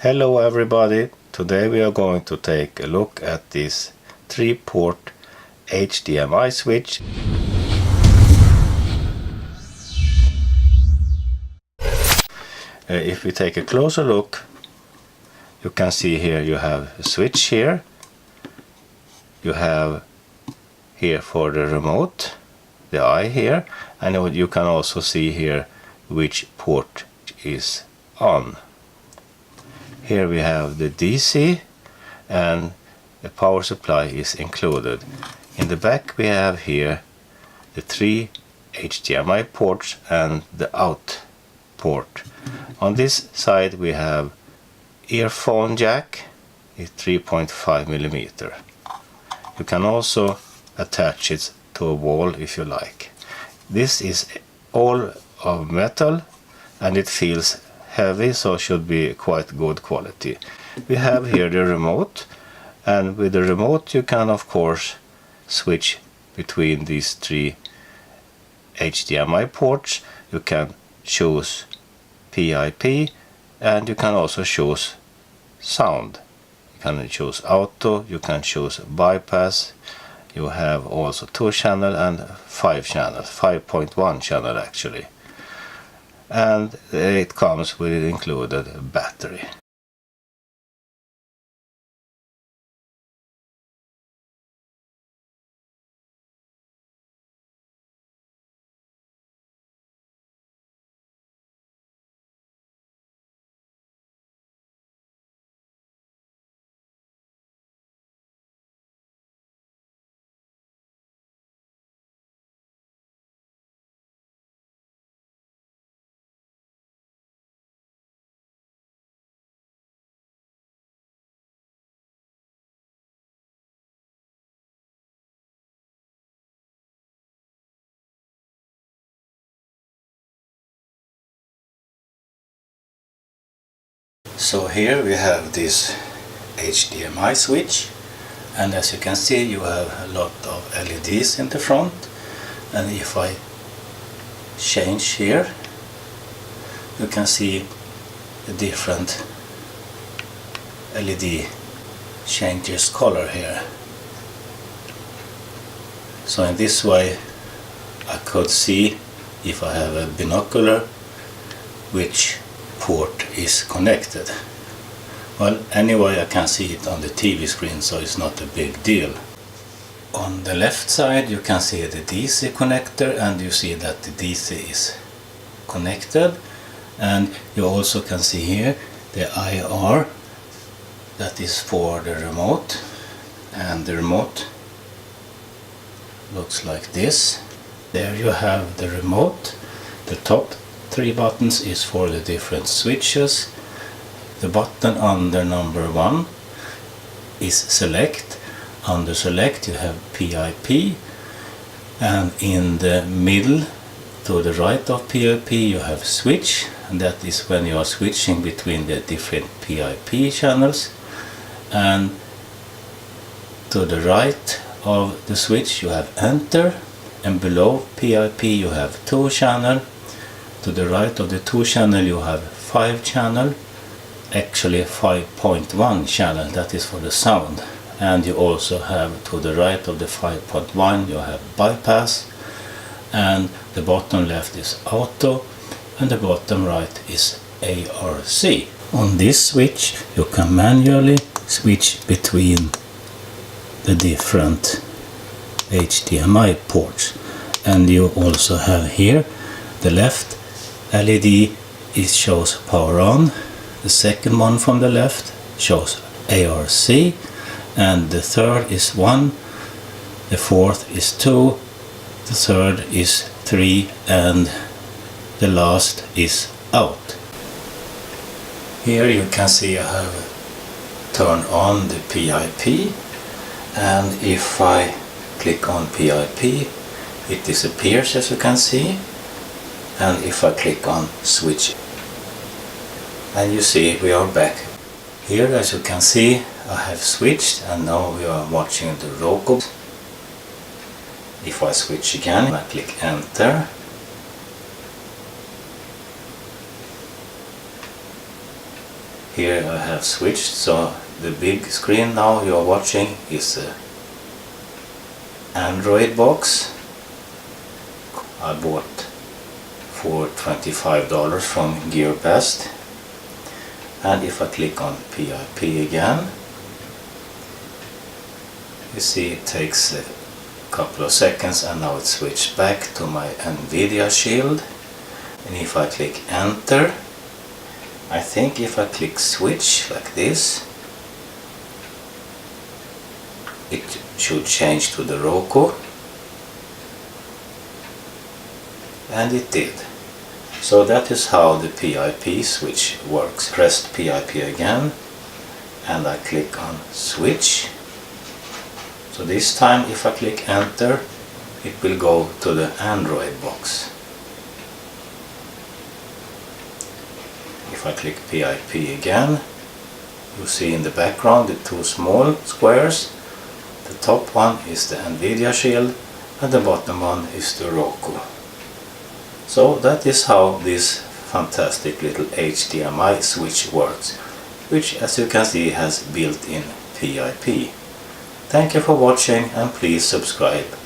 Hello everybody, today we are going to take a look at this 3-port HDMI switch. If we take a closer look, you can see here you have a switch here, you have here for the remote, the eye here, and you can also see here which port is on. Here we have the DC and the power supply is included. In the back we have here the 3 HDMI ports and the out port. On this side we have earphone jack, it's 3.5 millimeter. You can also attach it to a wall if you like. This is all of metal and it feels heavy, so should be quite good quality. We have here the remote, and with the remote you can of course switch between these 3 HDMI ports. You can choose PIP and you can also choose sound. You can choose auto, you can choose bypass. You have also 2 channel and 5 channels, 5.1 channel actually. And it comes with included battery. So here we have this HDMI switch, and as you can see you have a lot of LEDs in the front, and if I change here you can see the different LED changes color here. So in this way I could see, if I have a binocular, which port is connected. Well, anyway I can see it on the TV screen, so it's not a big deal. On the left side you can see the DC connector, and you see that the DC is connected, and you also can see here the IR, that is for the remote, and the remote looks like this. There you have the remote. The top 3 buttons is for the different switches. The button under number 1 is select. Under select you have PIP, and in the middle to the right of PIP you have switch, and that is when you are switching between the different PIP channels. And to the right of the switch you have enter, and below PIP you have 2 channel. To the right of the 2 channel you have 5 channel, actually 5.1 channel, that is for the sound. And you also have to the right of the 5.1 you have bypass, and the bottom left is auto, and the bottom right is ARC. On this switch you can manually switch between the different HDMI ports, and you also have here the left LED shows power on, the second one from the left shows ARC, and the third is 1, the fourth is 2, the third is 3, and the last is out. Here you can see I have turned on the PIP, and if I click on PIP it disappears, as you can see. And if I click on switch, and you see we are back. Here, as you can see, I have switched, and now we are watching the Roku. If I switch again, I click enter, Here I have switched, so the big screen now you are watching is the Android box I bought for $25 from GearBest. And if I click on PIP again, you see it takes a couple of seconds and now it's switched back to my NVIDIA Shield. And if I click enter, I think if I click switch like this, it should change to the Roku, and it did. So that is how the PIP switch works. Press PIP again and I click on switch. So this time if I click enter, it will go to the Android box. If I click PIP again, you see in the background the two small squares. The top one is the NVIDIA Shield and the bottom one is the Roku. So that is how this fantastic little HDMI switch works, which as you can see has built-in PIP. Thank you for watching and please subscribe.